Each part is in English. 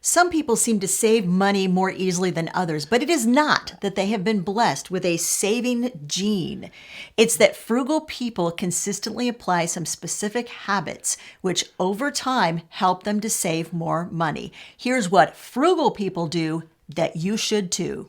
Some people seem to save money more easily than others, but it is not that they have been blessed with a saving gene. It's that frugal people consistently apply some specific habits, which over time help them to save more money. Here's what frugal people do that you should too.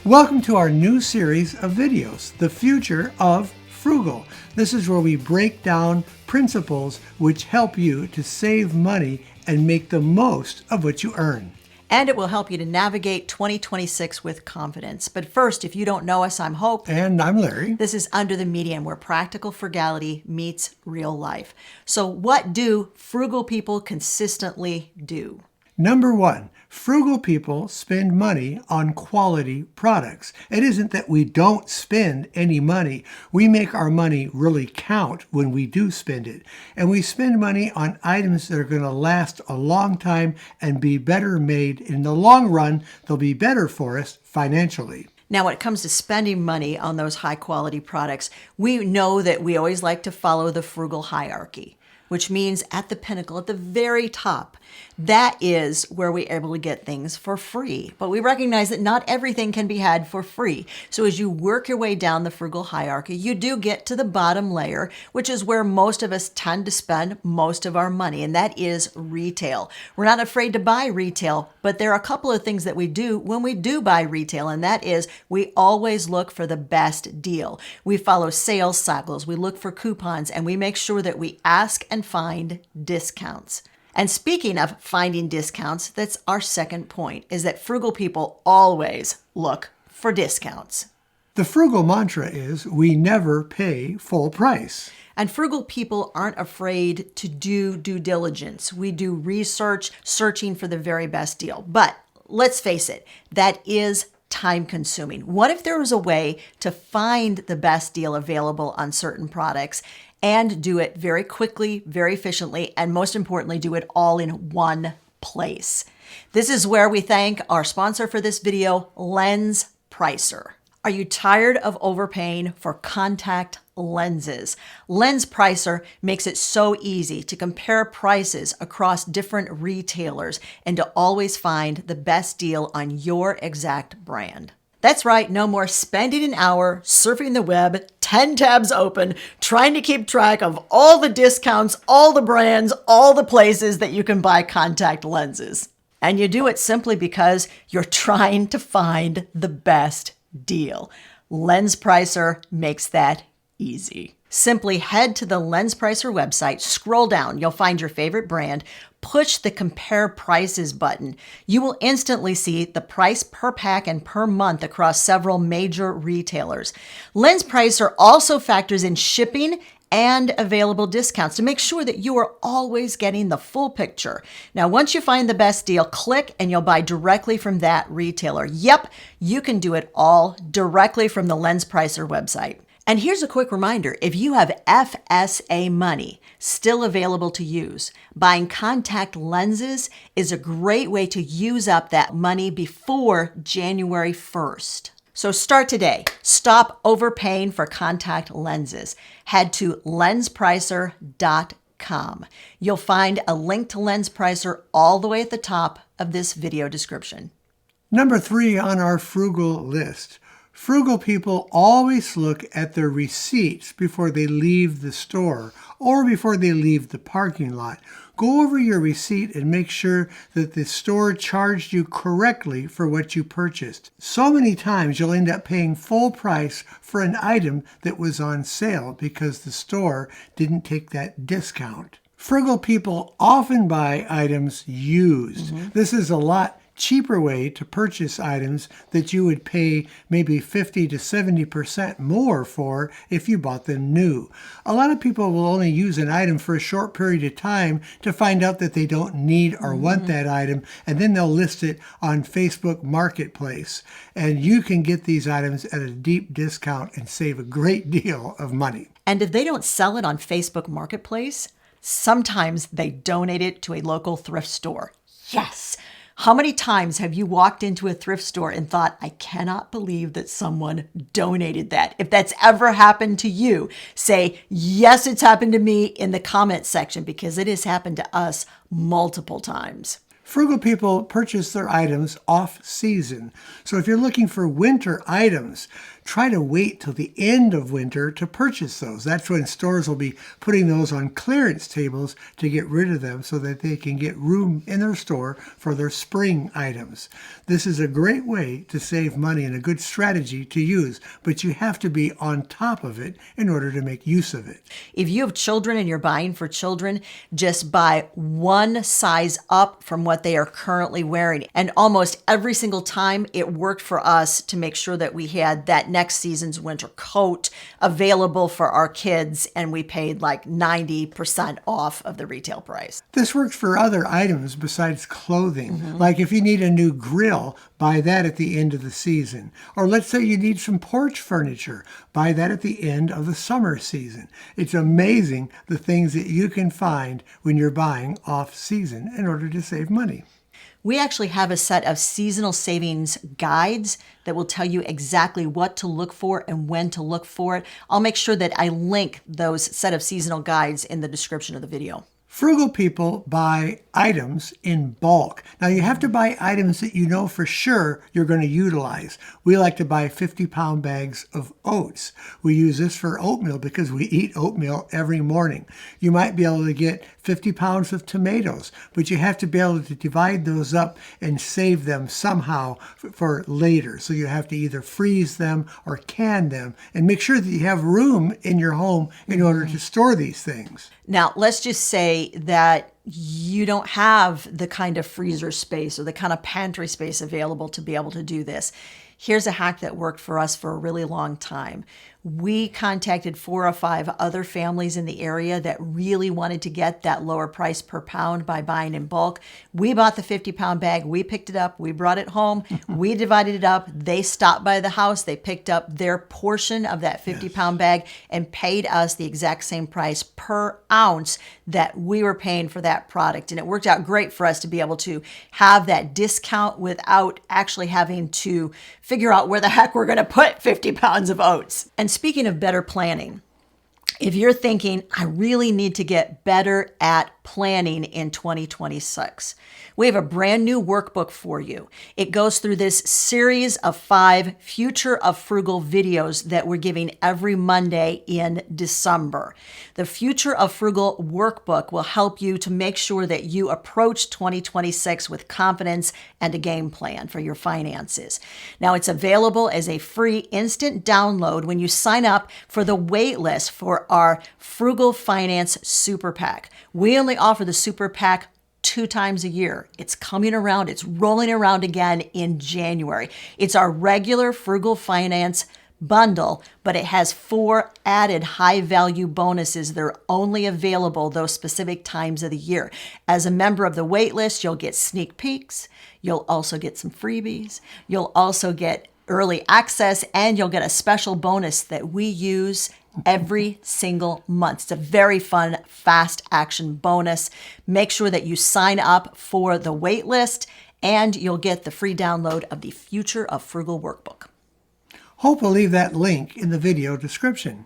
Welcome to our new series of videos, The Future of Frugal. This is where we break down principles which help you to save money and make the most of what you earn. And it will help you to navigate 2026 with confidence. But first, if you don't know us, I'm Hope. And I'm Larry. This is Under the Median, where practical frugality meets real life. So what do frugal people consistently do? Number one, frugal people spend money on quality products. It isn't that we don't spend any money. We make our money really count when we do spend it. And we spend money on items that are going to last a long time and be better made. In the long run, they'll be better for us financially. Now, when it comes to spending money on those high quality products, we know that we always like to follow the frugal hierarchy, which means at the pinnacle, at the very top, that is where we're able to get things for free. But we recognize that not everything can be had for free. So as you work your way down the frugal hierarchy, you do get to the bottom layer, which is where most of us tend to spend most of our money, and that is retail. We're not afraid to buy retail, but there are a couple of things that we do when we do buy retail, and that is we always look for the best deal. We follow sales cycles, we look for coupons, and we make sure that we ask and find discounts. And speaking of finding discounts, that's our second point, is that frugal people always look for discounts. The frugal mantra is we never pay full price. And frugal people aren't afraid to do due diligence. We do research, searching for the very best deal. But let's face it, that is time consuming. What if there was a way to find the best deal available on certain products and do it very quickly, very efficiently, and most importantly, do it all in one place? This is where we thank our sponsor for this video, Lens Pricer. Are you tired of overpaying for contact lenses? Lens Pricer makes it so easy to compare prices across different retailers and to always find the best deal on your exact brand. That's right, no more spending an hour surfing the web, 10 tabs open, trying to keep track of all the discounts, all the brands, all the places that you can buy contact lenses. And you do it simply because you're trying to find the best deal. Lens Pricer makes that easy. Simply head to the Lens Pricer website, scroll down, you'll find your favorite brand, push the Compare Prices button. You will instantly see the price per pack and per month across several major retailers. Lens Pricer also factors in shipping and available discounts to make sure that you are always getting the full picture. Now, once you find the best deal, click and you'll buy directly from that retailer. Yep, you can do it all directly from the Lens Pricer website. And here's a quick reminder, if you have FSA money still available to use, buying contact lenses is a great way to use up that money before January 1st. So start today. Stop overpaying for contact lenses. Head to lenspricer.com. You'll find a link to Lens Pricer all the way at the top of this video description. Number three on our frugal list. Frugal people always look at their receipts before they leave the store or before they leave the parking lot. Go over your receipt and make sure that the store charged you correctly for what you purchased. So many times you'll end up paying full price for an item that was on sale because the store didn't take that discount. Frugal people often buy items used. This is a lot cheaper way to purchase items that you would pay maybe 50 to 70% more for if you bought them new. A lot of people will only use an item for a short period of time to find out that they don't need or want that item, and then they'll list it on Facebook Marketplace. And you can get these items at a deep discount and save a great deal of money. And if they don't sell it on Facebook Marketplace, sometimes they donate it to a local thrift store. Yes! How many times have you walked into a thrift store and thought, I cannot believe that someone donated that? If that's ever happened to you, say, yes, it's happened to me in the comment section, because it has happened to us multiple times. Frugal people purchase their items off-season. So if you're looking for winter items, try to wait till the end of winter to purchase those. That's when stores will be putting those on clearance tables to get rid of them so that they can get room in their store for their spring items. This is a great way to save money and a good strategy to use, but you have to be on top of it in order to make use of it. If you have children and you're buying for children, just buy one size up from what they are currently wearing. And almost every single time it worked for us to make sure that we had that next season's winter coat available for our kids, and we paid like 90% off of the retail price. This works for other items besides clothing. Like if you need a new grill, buy that at the end of the season. Or let's say you need some porch furniture, buy that at the end of the summer season. It's amazing the things that you can find when you're buying off season in order to save money. We actually have a set of seasonal savings guides that will tell you exactly what to look for and when to look for it. I'll make sure that I link those set of seasonal guides in the description of the video. Frugal people buy items in bulk. Now you have to buy items that you know for sure you're going to utilize. We like to buy 50-pound bags of oats. We use this for oatmeal because we eat oatmeal every morning. You might be able to get 50 pounds of tomatoes, but you have to be able to divide those up and save them somehow for later. So you have to either freeze them or can them and make sure that you have room in your home in order to store these things. Now, let's just say that you don't have the kind of freezer space or the kind of pantry space available to be able to do this. Here's a hack that worked for us for a really long time. We contacted 4 or 5 other families in the area that really wanted to get that lower price per pound by buying in bulk. We bought the 50-pound bag. We picked it up. We brought it home. We divided it up. They stopped by the house. They picked up their portion of that 50-pound bag and paid us the exact same price per ounce that we were paying for that product. And it worked out great for us to be able to have that discount without actually having to figure out where the heck we're going to put 50 pounds of oats. And speaking of better planning, if you're thinking, I really need to get better at planning in 2026, we have a brand new workbook for you. It goes through this series of 5 Future of Frugal videos that we're giving every Monday in December. The Future of Frugal workbook will help you to make sure that you approach 2026 with confidence and a game plan for your finances. Now, it's available as a free instant download when you sign up for the wait list for our Frugal Finance Super PAC. We only offer the Super PAC 2 times a year. It's coming around. It's rolling around again in January. It's our regular Frugal Finance bundle, but it has 4 added high-value bonuses that are only available those specific times of the year. As a member of the wait list, you'll get sneak peeks. You'll also get some freebies. You'll also get early access, and you'll get a special bonus that we use every single month. It's a very fun, fast action bonus. Make sure that you sign up for the wait list, and you'll get the free download of the Future of Frugal workbook. Hope will leave that link in the video description.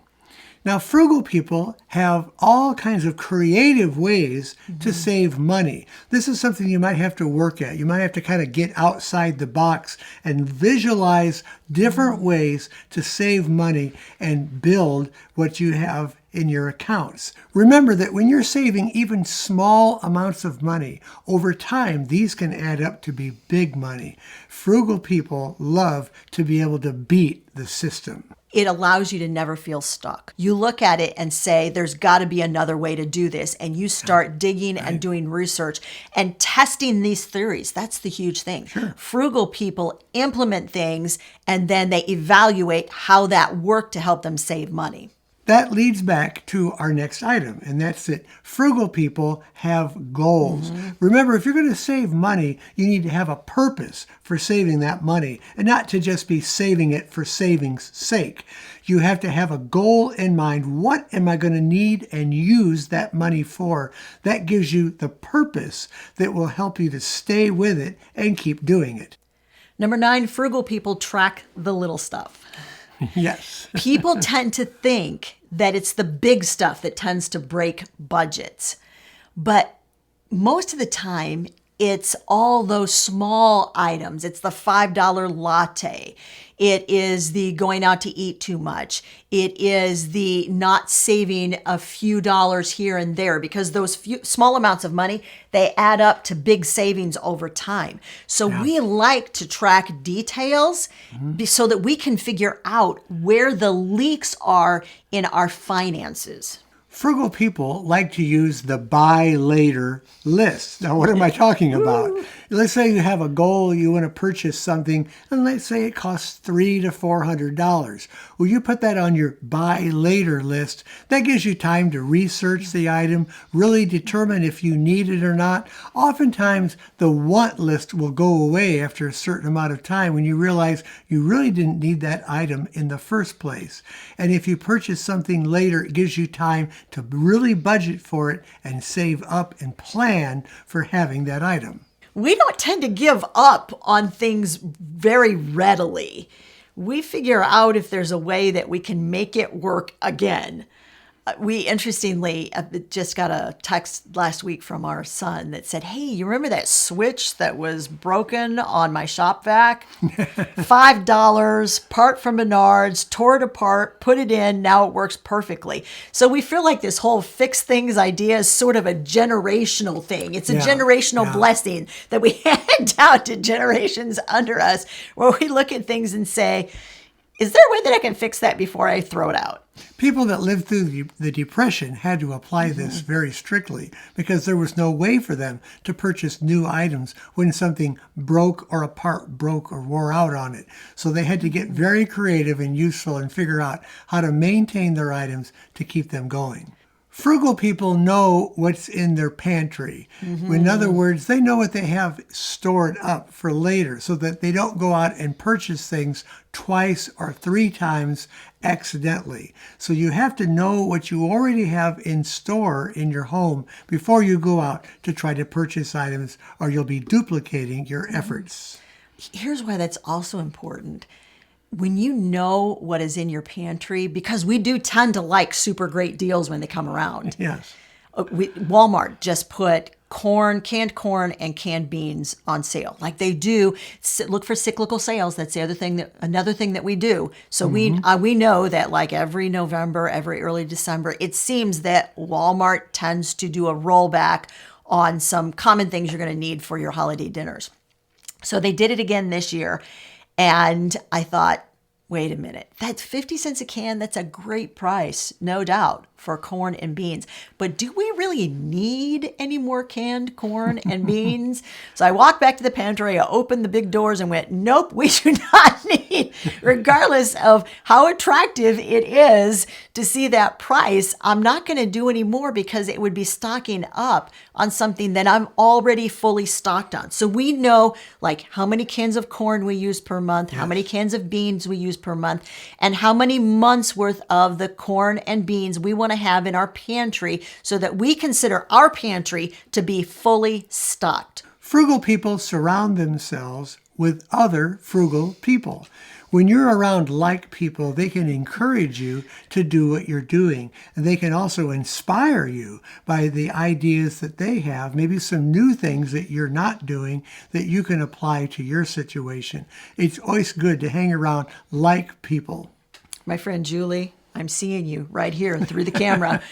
Now, frugal people have all kinds of creative ways to save money. This is something you might have to work at. You might have to kind of get outside the box and visualize different ways to save money and build what you have in your accounts. Remember that when you're saving even small amounts of money, over time, these can add up to be big money. Frugal people love to be able to beat the system. It allows you to never feel stuck. You look at it and say, there's got to be another way to do this. And you start digging and doing research and testing these theories. That's the huge thing. Sure. Frugal people implement things and then they evaluate how that worked to help them save money. That leads back to our next item, and that's that frugal people have goals. Remember, if you're going to save money, you need to have a purpose for saving that money and not to just be saving it for saving's sake. You have to have a goal in mind. What am I going to need and use that money for? That gives you the purpose that will help you to stay with it and keep doing it. Number 9, frugal people track the little stuff. Yes. People tend to think that it's the big stuff that tends to break budgets. But most of the time, it's all those small items. It's the $5 latte. It is the going out to eat too much. It is the not saving a few dollars here and there, because those few small amounts of money, they add up to big savings over time. So we like to track details so that we can figure out where the leaks are in our finances. Frugal people like to use the buy later list. Now, what am I talking about? Let's say you have a goal, you want to purchase something, and let's say it costs $300 to $400. Well, you put that on your buy later list. That gives you time to research the item, really determine if you need it or not. Oftentimes, the want list will go away after a certain amount of time when you realize you really didn't need that item in the first place. And if you purchase something later, it gives you time to really budget for it and save up and plan for having that item. We don't tend to give up on things very readily. We figure out if there's a way that we can make it work again. We interestingly just got a text last week from our son that said, "Hey, you remember that switch that was broken on my shop vac? $5, part from Menards, tore it apart, put it in, now it works perfectly." So we feel like this whole fix things idea is sort of a generational thing. It's a generational blessing that we hand down to generations under us, where we look at things and say, is there a way that I can fix that before I throw it out? People that lived through the Depression had to apply this very strictly because there was no way for them to purchase new items when something broke or a part broke or wore out on it. So they had to get very creative and useful and figure out how to maintain their items to keep them going. Frugal people know what's in their pantry. In other words, they know what they have stored up for later so that they don't go out and purchase things twice or 3 times accidentally. So you have to know what you already have in store in your home before you go out to try to purchase items, or you'll be duplicating your efforts. Here's why that's also important. When you know what is in your pantry, because we do tend to like super great deals when they come around. Yes. Walmart just put canned corn and canned beans on sale. Like they do. Look for cyclical sales. That's the another thing that we do. So we know that like every November, every early December, it seems that Walmart tends to do a rollback on some common things you're going to need for your holiday dinners. So they did it again this year. And I thought, wait a minute, that's 50 cents a can. That's a great price, no doubt, for corn and beans. But do we really need any more canned corn and beans? So I walked back to the pantry, I opened the big doors and went, nope, we do not need, regardless of how attractive it is to see that price, I'm not going to do any more because it would be stocking up on something that I'm already fully stocked on. So we know like how many cans of corn we use per month, how many cans of beans we use per month, and how many months worth of the corn and beans we want to have in our pantry so that we consider our pantry to be fully stocked. Frugal people surround themselves with other frugal people. When you're around like people, they can encourage you to do what you're doing. And they can also inspire you by the ideas that they have, maybe some new things that you're not doing that you can apply to your situation. It's always good to hang around like people. My friend Julie, I'm seeing you right here through the camera.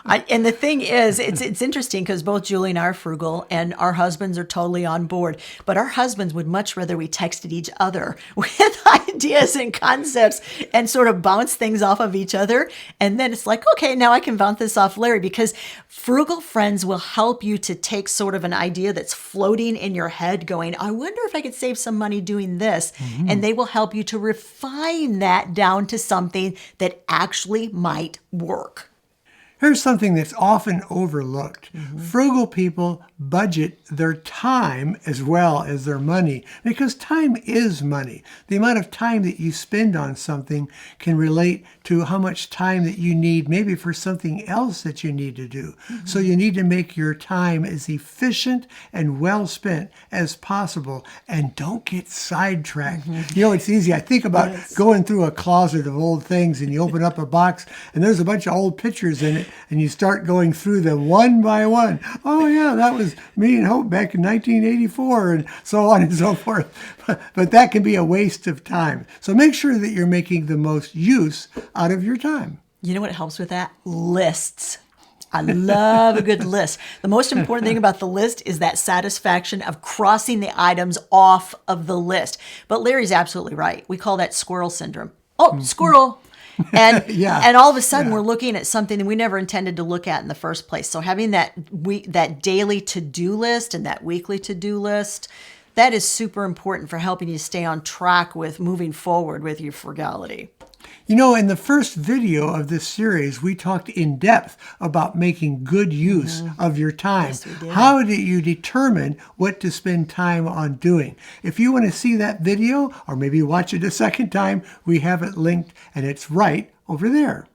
And the thing is, it's interesting because both Julie and I are frugal and our husbands are totally on board. But our husbands would much rather we texted each other with ideas and concepts and sort of bounce things off of each other. And then it's like, okay, now I can bounce this off Larry, because frugal friends will help you to take sort of an idea that's floating in your head going, I wonder if I could save some money doing this. And they will help you to refine that down to something that actually might work. Here's something that's often overlooked. Frugal people budget their time as well as their money, because time is money. The amount of time that you spend on something can relate to how much time that you need maybe for something else that you need to do. So you need to make your time as efficient and well spent as possible, and don't get sidetracked. You know, it's easy. I think about going through a closet of old things, and you open up a box and there's a bunch of old pictures in it, and you start going through them one by one. Oh yeah, that was me and Hope back in 1984, and so on and so forth. But that can be a waste of time. So make sure that you're making the most use out of your time. You know what helps with that? Lists. I love a good list. The most important thing about the list is that satisfaction of crossing the items off of the list. But Larry's absolutely right. We call that squirrel syndrome. Oh, squirrel. And and all of a sudden we're looking at something that we never intended to look at in the first place. So having that daily to-do list and that weekly to-do list, that is super important for helping you stay on track with moving forward with your frugality. You know, in the first video of this series, we talked in depth about making good use of your time. Yes, we did. How do you determine what to spend time on doing? If you want to see that video, or maybe watch it a second time, we have it linked, and it's right over there.